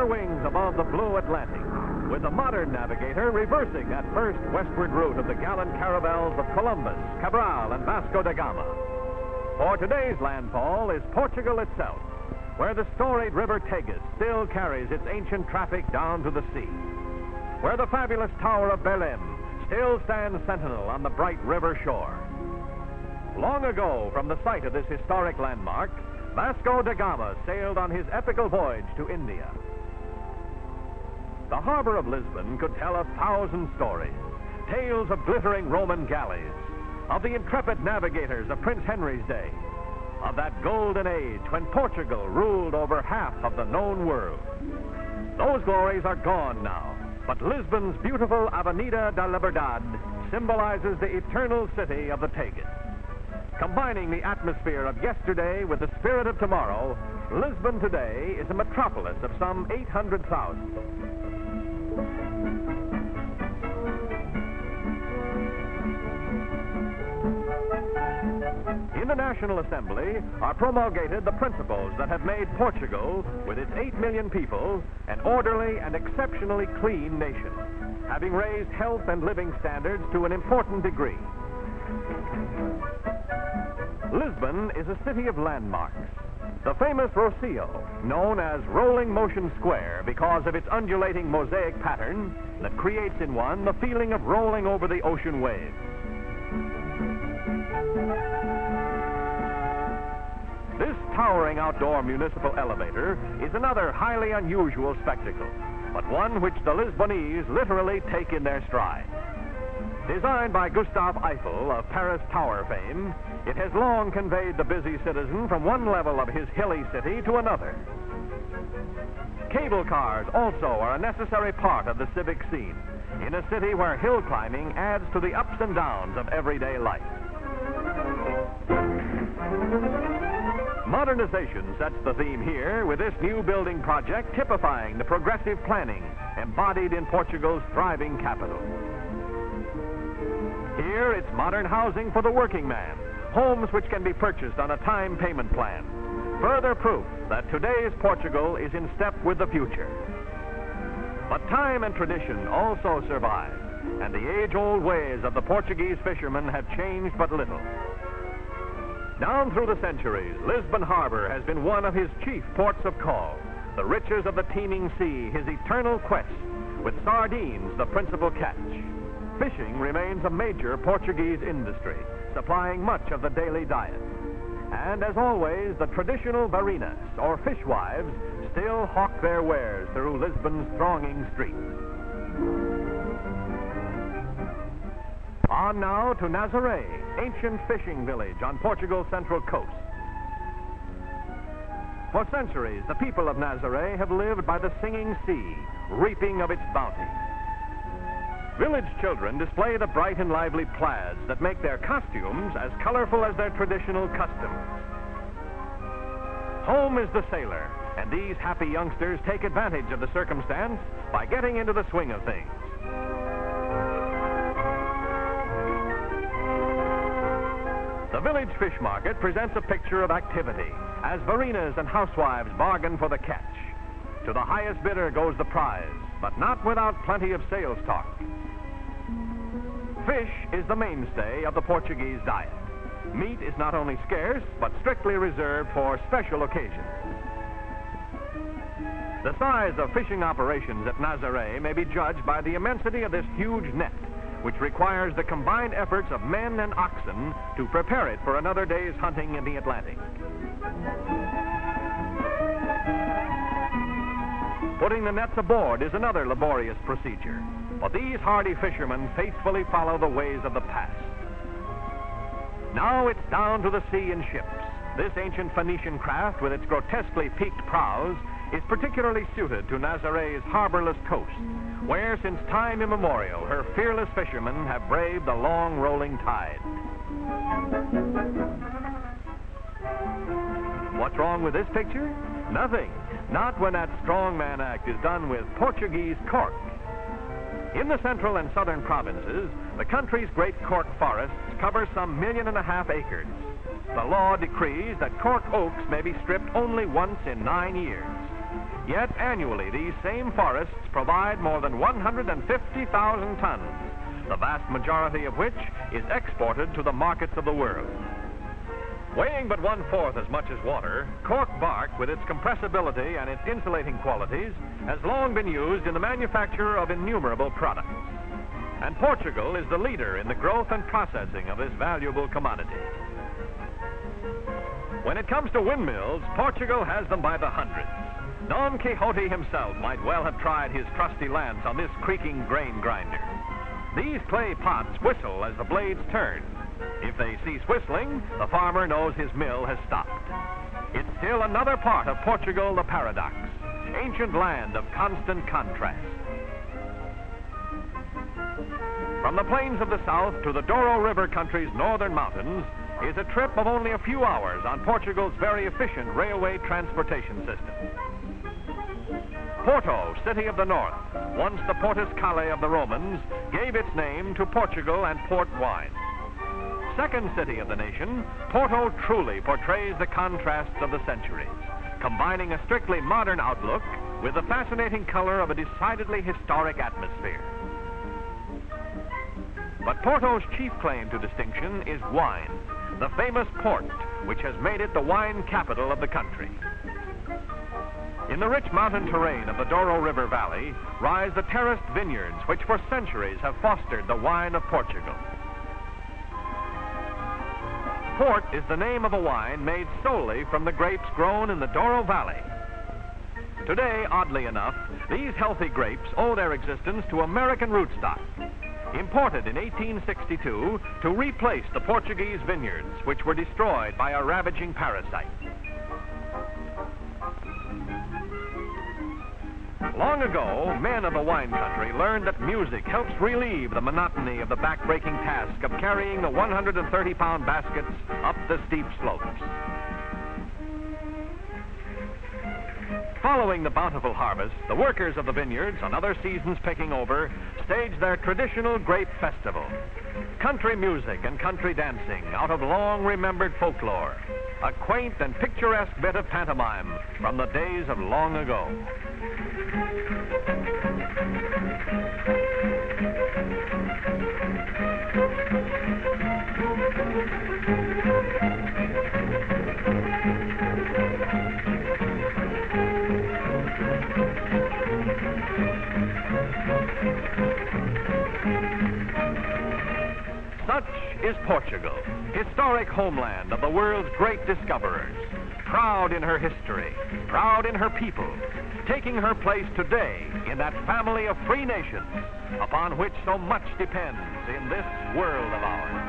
her wings above the blue Atlantic, with the modern navigator reversing that first westward route of the gallant caravels of Columbus, Cabral, and Vasco da Gama. For today's landfall is Portugal itself, where the storied river Tagus still carries its ancient traffic down to the sea, where the fabulous Tower of Belém still stands sentinel on the bright river shore. Long ago, from the site of this historic landmark, Vasco da Gama sailed on his epical voyage to India. The harbor of Lisbon could tell 1,000 stories, tales of glittering Roman galleys, of the intrepid navigators of Prince Henry's day, of that golden age when Portugal ruled over half of the known world. Those glories are gone now, but Lisbon's beautiful Avenida da Liberdade symbolizes the eternal city of the Tagus. Combining the atmosphere of yesterday with the spirit of tomorrow, Lisbon today is a metropolis of some 800,000. In the National Assembly are promulgated the principles that have made Portugal, with its 8 million people, an orderly and exceptionally clean nation, having raised health and living standards to an important degree. Lisbon is a city of landmarks. The famous Rocio, known as Rolling Motion Square because of its undulating mosaic pattern that creates in one the feeling of rolling over the ocean waves. This towering outdoor municipal elevator is another highly unusual spectacle, but one which the Lisbonese literally take in their stride. Designed by Gustave Eiffel of Paris Tower fame, it has long conveyed the busy citizen from one level of his hilly city to another. Cable cars also are a necessary part of the civic scene in a city where hill climbing adds to the ups and downs of everyday life. Modernization sets the theme here, with this new building project typifying the progressive planning embodied in Portugal's thriving capital. Here, it's modern housing for the working man, homes which can be purchased on a time payment plan. Further proof that today's Portugal is in step with the future. But time and tradition also survive, and the age-old ways of the Portuguese fishermen have changed but little. Down through the centuries, Lisbon Harbor has been one of his chief ports of call, the riches of the teeming sea his eternal quest, with sardines the principal catch. Fishing remains a major Portuguese industry, supplying much of the daily diet. And as always, the traditional barinas, or fishwives, still hawk their wares through Lisbon's thronging streets. On now to Nazaré, ancient fishing village on Portugal's central coast. For centuries, the people of Nazaré have lived by the singing sea, reaping of its bounty. Village children display the bright and lively plaids that make their costumes as colorful as their traditional customs. Home is the sailor, and these happy youngsters take advantage of the circumstance by getting into the swing of things. The village fish market presents a picture of activity as barinas and housewives bargain for the catch. To the highest bidder goes the prize, but not without plenty of sales talk. Fish is the mainstay of the Portuguese diet. Meat is not only scarce, but strictly reserved for special occasions. The size of fishing operations at Nazaré may be judged by the immensity of this huge net, which requires the combined efforts of men and oxen to prepare it for another day's hunting in the Atlantic. Putting the nets aboard is another laborious procedure, but these hardy fishermen faithfully follow the ways of the past. Now it's down to the sea in ships. This ancient Phoenician craft, with its grotesquely peaked prows, is particularly suited to Nazaré's harborless coast, where since time immemorial her fearless fishermen have braved the long rolling tide. What's wrong with this picture? Nothing. Not when that strongman act is done with Portuguese cork. In the central and southern provinces, the country's great cork forests cover some 1.5 million acres. The law decrees that cork oaks may be stripped only once in 9 years. Yet annually, these same forests provide more than 150,000 tons, the vast majority of which is exported to the markets of the world. Weighing but 1/4 as much as water, cork bark, with its compressibility and its insulating qualities, has long been used in the manufacture of innumerable products. And Portugal is the leader in the growth and processing of this valuable commodity. When it comes to windmills, Portugal has them by the hundreds. Don Quixote himself might well have tried his trusty lance on this creaking grain grinder. These clay pots whistle as the blades turn. If they cease whistling, the farmer knows his mill has stopped. It's still another part of Portugal, the paradox, ancient land of constant contrast. From the plains of the south to the Douro River country's northern mountains is a trip of only a few hours on Portugal's very efficient railway transportation system. Porto, city of the north, once the Portus Cale of the Romans, gave its name to Portugal and port wine. Second city of the nation, Porto truly portrays the contrasts of the centuries, combining a strictly modern outlook with the fascinating color of a decidedly historic atmosphere. But Porto's chief claim to distinction is wine, the famous port, which has made it the wine capital of the country. In the rich mountain terrain of the Douro River Valley rise the terraced vineyards which for centuries have fostered the wine of Portugal. Port is the name of a wine made solely from the grapes grown in the Douro Valley. Today, oddly enough, these healthy grapes owe their existence to American rootstock, imported in 1862 to replace the Portuguese vineyards, which were destroyed by a ravaging parasite. Long ago, men of the wine country learned that music helps relieve the monotony of the back-breaking task of carrying the 130-pound baskets up the steep slopes. Following the bountiful harvest, the workers of the vineyards, on other seasons picking over, stage their traditional grape festival. Country music and country dancing out of long-remembered folklore. A quaint and picturesque bit of pantomime from the days of long ago. Such is Portugal, historic homeland of the world's great discoverers, proud in her history, proud in her people, taking her place today in that family of free nations upon which so much depends in this world of ours.